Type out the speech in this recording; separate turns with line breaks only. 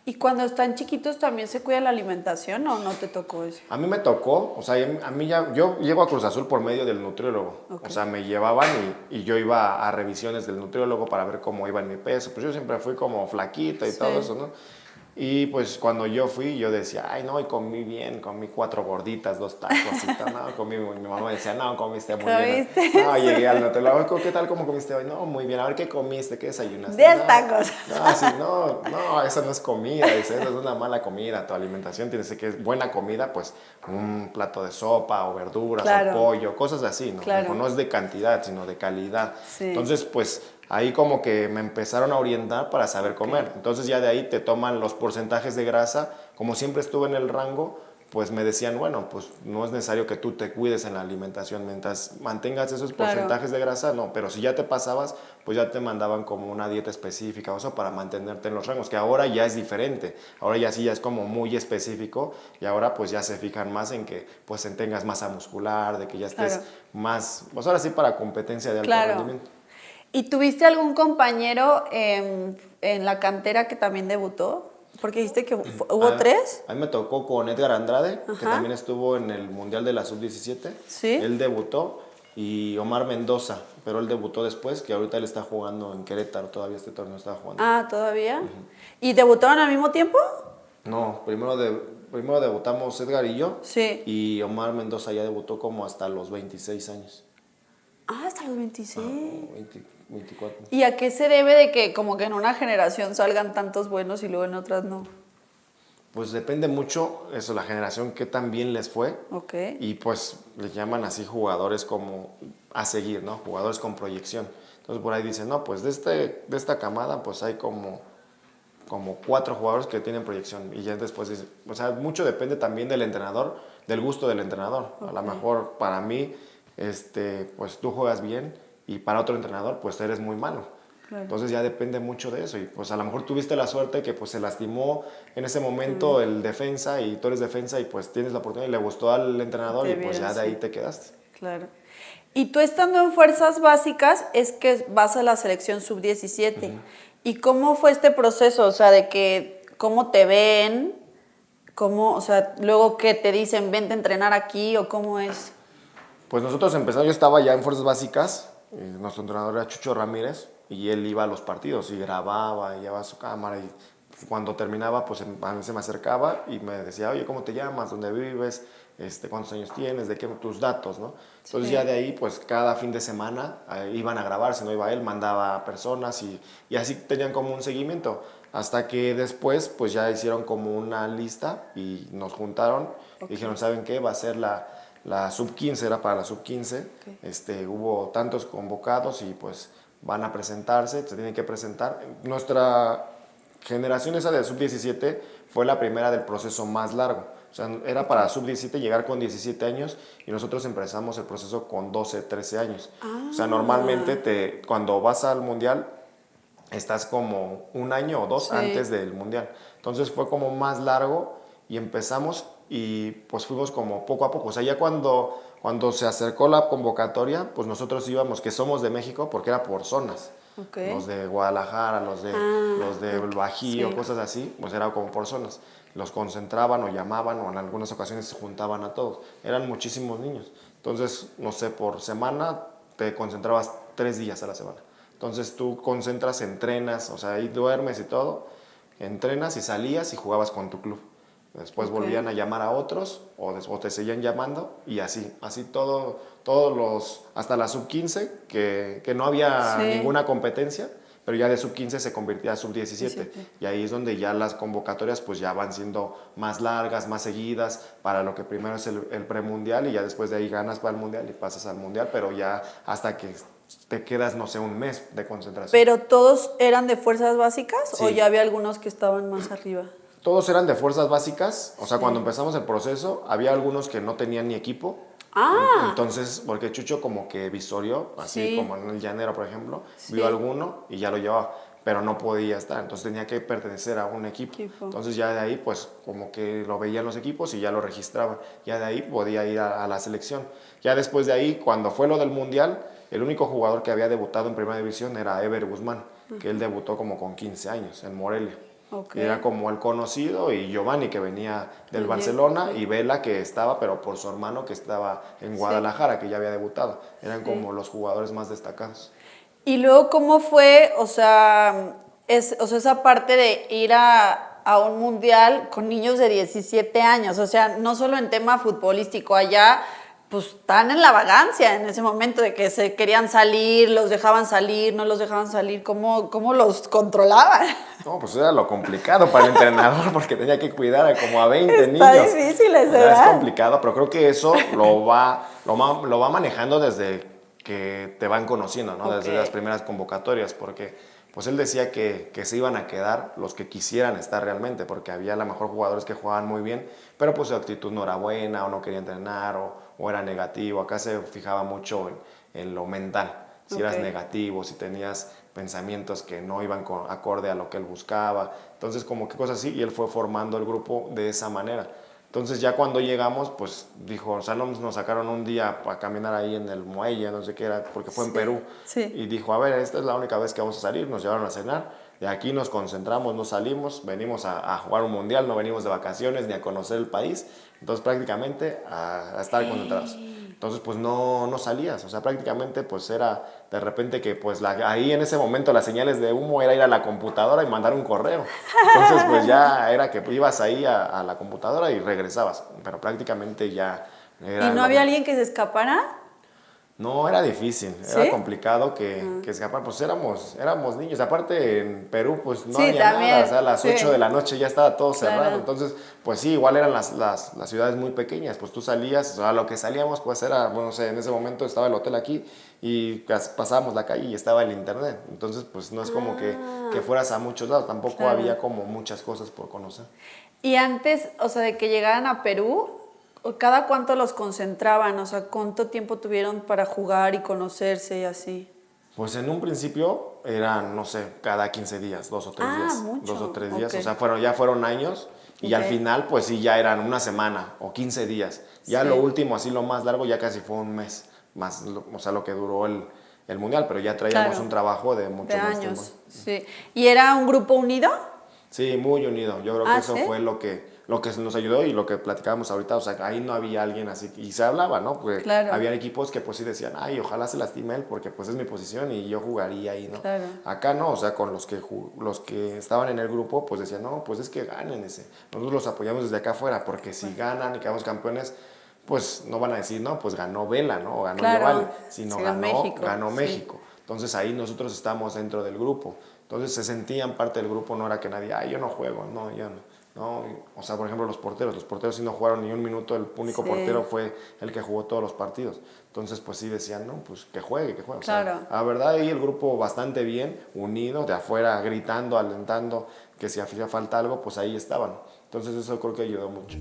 ¿Y cuando están chiquitos también se cuida la alimentación o no te tocó eso?
A mí me tocó, o sea, a mí ya, yo llego a Cruz Azul por medio del nutriólogo.
Ok.
O sea, me llevaban y yo iba a revisiones del nutriólogo para ver cómo iba en mi peso. Pues yo siempre fui como flaquito y todo
Sí.
eso, ¿no? Y pues cuando yo fui, yo decía, ay, no, y comí bien, comí 4 gorditas, 2 tacos y tal, no, comí, mi mamá decía, no, comiste muy bien.
¿Comiste
No,
eso?
llegué al nutriólogo, ¿qué tal, cómo comiste hoy? No, muy bien, a ver, ¿qué comiste? ¿Qué desayunaste?
10
No,
tacos.
no, sí, no, eso no es comida, dice, eso es una mala comida, tu alimentación tiene que ser que es buena comida, pues un plato de sopa o verduras o
Claro,
pollo, cosas así, ¿no?
claro.
Dijo, no es de cantidad, sino de calidad.
Sí.
Entonces, pues ahí como que me empezaron a orientar para saber comer. Entonces ya de ahí te toman los porcentajes de grasa, como siempre estuve en el rango, pues me decían, bueno, pues no es necesario que tú te cuides en la alimentación, mientras mantengas esos porcentajes de grasa, no, pero si ya te pasabas, pues ya te mandaban como una dieta específica o eso para mantenerte en los rangos, que ahora ya es diferente, ahora ya sí ya es como muy específico y ahora pues ya se fijan más en que pues tengas masa muscular, de que ya estés más, pues ahora sí para competencia de alto rendimiento.
¿Y tuviste algún compañero en la cantera que también debutó? Porque dijiste que hubo 3.
A mí me tocó con Edgar Andrade, que
Ajá.
también estuvo en el Mundial de la Sub-17.
Sí.
Él debutó. Y Omar Mendoza, pero él debutó después, que ahorita él está jugando en Querétaro, todavía este torneo está jugando.
Ah, ¿todavía? ¿Y debutaron al mismo tiempo?
No, primero debutamos Edgar y yo.
Sí.
Y Omar Mendoza ya debutó como hasta los 26 años.
Ah, hasta los 26.
24.
¿Y a qué se debe de que como que en una generación salgan tantos buenos y luego en otras no?
Pues depende mucho, eso, la generación que tan bien les fue.
Ok.
Y pues le llaman así jugadores como a seguir, ¿no? Jugadores con proyección. Entonces por ahí dicen, no, pues de esta camada pues hay como 4 jugadores que tienen proyección. Y ya después dice, o sea, mucho depende también del entrenador, del gusto del entrenador. A lo mejor para mí, pues tú juegas bien y para otro entrenador pues eres muy malo.
Claro.
Entonces ya depende mucho de eso y pues a lo mejor tuviste la suerte que pues se lastimó en ese momento el defensa y tú eres defensa y pues tienes la oportunidad y le gustó al entrenador y pues ya de ahí te quedaste.
Claro. Y tú estando en fuerzas básicas es que vas a la selección sub-17. ¿Y cómo fue este proceso? O sea, de que cómo te ven, cómo, o sea, luego que te dicen vente a entrenar aquí o cómo es.
Pues nosotros empezamos, yo estaba ya en fuerzas básicas, nuestro entrenador era Chucho Ramírez y él iba a los partidos y grababa y llevaba su cámara y cuando terminaba pues a mí se me acercaba y me decía, oye, ¿cómo te llamas? ¿Dónde vives? ¿Cuántos años tienes? ¿De qué? Tus datos, ¿no? Entonces ya de ahí pues cada fin de semana iban a grabar, si no iba él, mandaba personas y así tenían como un seguimiento. Hasta que después pues ya hicieron como una lista y nos juntaron y dijeron, ¿saben qué? Va a ser la sub-15, era para la sub-15, hubo tantos convocados y pues van a presentarse, se tienen que presentar. Nuestra generación esa de sub-17 fue la primera del proceso más largo. O sea, era para sub-17 llegar con 17 años y nosotros empezamos el proceso con 12, 13 años. O sea, normalmente cuando vas al mundial estás como un año o 2 antes del mundial. Entonces fue como más largo y empezamos y pues fuimos como poco a poco. O sea, ya cuando se acercó la convocatoria, pues nosotros íbamos, que somos de México, porque era por zonas.
Okay.
Los de Guadalajara, los de Bajío, cosas así, pues era como por zonas. Los concentraban o llamaban o en algunas ocasiones se juntaban a todos. Eran muchísimos niños. Entonces, no sé, por semana te concentrabas 3 días a la semana. Entonces tú concentras, entrenas, o sea, ahí duermes y todo, entrenas y salías y jugabas con tu club. Después volvían a llamar a otros o te seguían llamando y así todos los, hasta la sub-15, que no había ninguna competencia, pero ya de sub-15 se convertía a sub-17 y ahí es donde ya las convocatorias pues ya van siendo más largas, más seguidas, para lo que primero es el premundial y ya después de ahí ganas para el mundial y pasas al mundial, pero ya hasta que te quedas, no sé, un mes de concentración.
¿Pero todos eran de fuerzas básicas
Sí.
o ya había algunos que estaban más arriba?
Todos eran de fuerzas básicas, o sea, cuando empezamos el proceso, había algunos que no tenían ni equipo. Entonces, porque Chucho como que visorió, así como en el Llanero, por ejemplo, vio alguno y ya lo llevaba, pero no podía estar, entonces tenía que pertenecer a un equipo. Entonces ya de ahí, pues como que lo veían los equipos y ya lo registraban. Ya de ahí podía ir a la selección. Ya después de ahí, cuando fue lo del Mundial, el único jugador que había debutado en Primera División era Ever Guzmán, que él debutó como con 15 años en Morelia.
Ok.
Y era como el conocido y Giovanni que venía del
Oye,
Barcelona
sí.
y Vela que estaba, pero por su hermano que estaba en Guadalajara, que ya había debutado. Eran
Sí.
como los jugadores más destacados.
Y luego, ¿cómo fue, o sea, esa parte de ir a un mundial con niños de 17 años? O sea, no solo en tema futbolístico, allá pues están en la vagancia en ese momento de que se querían salir, los dejaban salir, no los dejaban salir, ¿cómo los controlaban?
No, pues era lo complicado para el entrenador porque tenía que cuidar a como a 20
Está
niños.
difícil
O
esa
sea, es
edad.
complicado, pero creo que eso lo va manejando desde que te van conociendo, ¿no?
Ok.
Desde las primeras convocatorias, porque pues él decía que se iban a quedar los que quisieran estar realmente, porque había a lo mejor jugadores que jugaban muy bien, pero pues su actitud no era buena, o no quería entrenar, o era negativo. Acá se fijaba mucho en lo mental, si eras
Ok.
negativo, si tenías pensamientos que no iban acorde a lo que él buscaba. Entonces, como que cosas así, y él fue formando el grupo de esa manera. Entonces, ya cuando llegamos, pues dijo, o sea, nos sacaron un día para caminar ahí en el muelle, no sé qué era, porque fue en
Sí,
Perú.
sí.
Y dijo, a ver, esta es la única vez que vamos a salir, nos llevaron a cenar. De aquí nos concentramos, no salimos, venimos a jugar un mundial, no venimos de vacaciones ni a conocer el país. Entonces, prácticamente a estar concentrados. Entonces, pues no salías, o sea, prácticamente pues era de repente que pues ahí en ese momento las señales de humo era ir a la computadora y mandar un correo. Entonces, pues ya era que ibas ahí a la computadora y regresabas, pero prácticamente ya
¿Y
era
no
lo
había
mismo.
alguien que se escapara?
No, era difícil, era
¿Sí?
complicado que escapar, pues éramos niños, aparte en Perú pues no
Sí,
había nada, o
también.
sea, a las 8 de
Sí,
la noche ya estaba todo cerrado,
claro.
entonces pues sí, igual eran las ciudades muy pequeñas, pues tú salías, o sea, lo que salíamos pues era, bueno, no sé, en ese momento estaba el hotel aquí y pasábamos la calle y estaba el internet, entonces pues no es como que
Ah,
fueras a muchos lados, tampoco
claro.
había como muchas cosas por conocer.
Y antes, o sea, de que llegaran a Perú, ¿cada cuánto los concentraban? O sea, ¿cuánto tiempo tuvieron para jugar y conocerse y así?
Pues en un principio eran, no sé, cada 15 días, 2 o 3
Ah,
días, 2 o 3 días,
ok.
o sea, ya fueron años y
Ok,
al final pues sí ya eran una semana o 15 días. Ya lo
sí,
último, así lo más largo, ya casi fue un mes, más, o sea, lo que duró el mundial, pero ya traíamos
claro,
un trabajo de
de
mucho más tiempo.
años, sí. ¿Y era un grupo unido?
Sí, muy unido. Yo creo que
Ah,
eso
sí,
fue lo que nos ayudó y lo que platicábamos ahorita. O sea, ahí no había alguien así. Y se hablaba, ¿no? Porque
claro,
había equipos que pues sí decían, ay, ojalá se lastime él porque pues es mi posición y yo jugaría ahí, ¿no?
claro.
Acá no, o sea, con los que estaban en el grupo, pues decían, no, pues es que ganen ese. Nosotros los apoyamos desde acá afuera porque si ganan y quedamos campeones, pues no van a decir, no, pues ganó Vela, ¿no? O ganó Giovanni,
Claro,
sino
siga México,
ganó
sí.
México. Entonces ahí nosotros estamos dentro del grupo. Entonces se sentían parte del grupo, no era que nadie, ay, yo no juego, no, yo no. No, o sea, por ejemplo, los porteros sí no jugaron ni un minuto, el único portero
Sí,
fue el que jugó todos los partidos. Entonces, pues sí decían, no, pues que juegue, que juegue. O sea,
claro.
la verdad ahí el grupo bastante bien, unido, de afuera, gritando, alentando, que si hacía falta algo, pues ahí estaban. Entonces eso creo que ayudó mucho.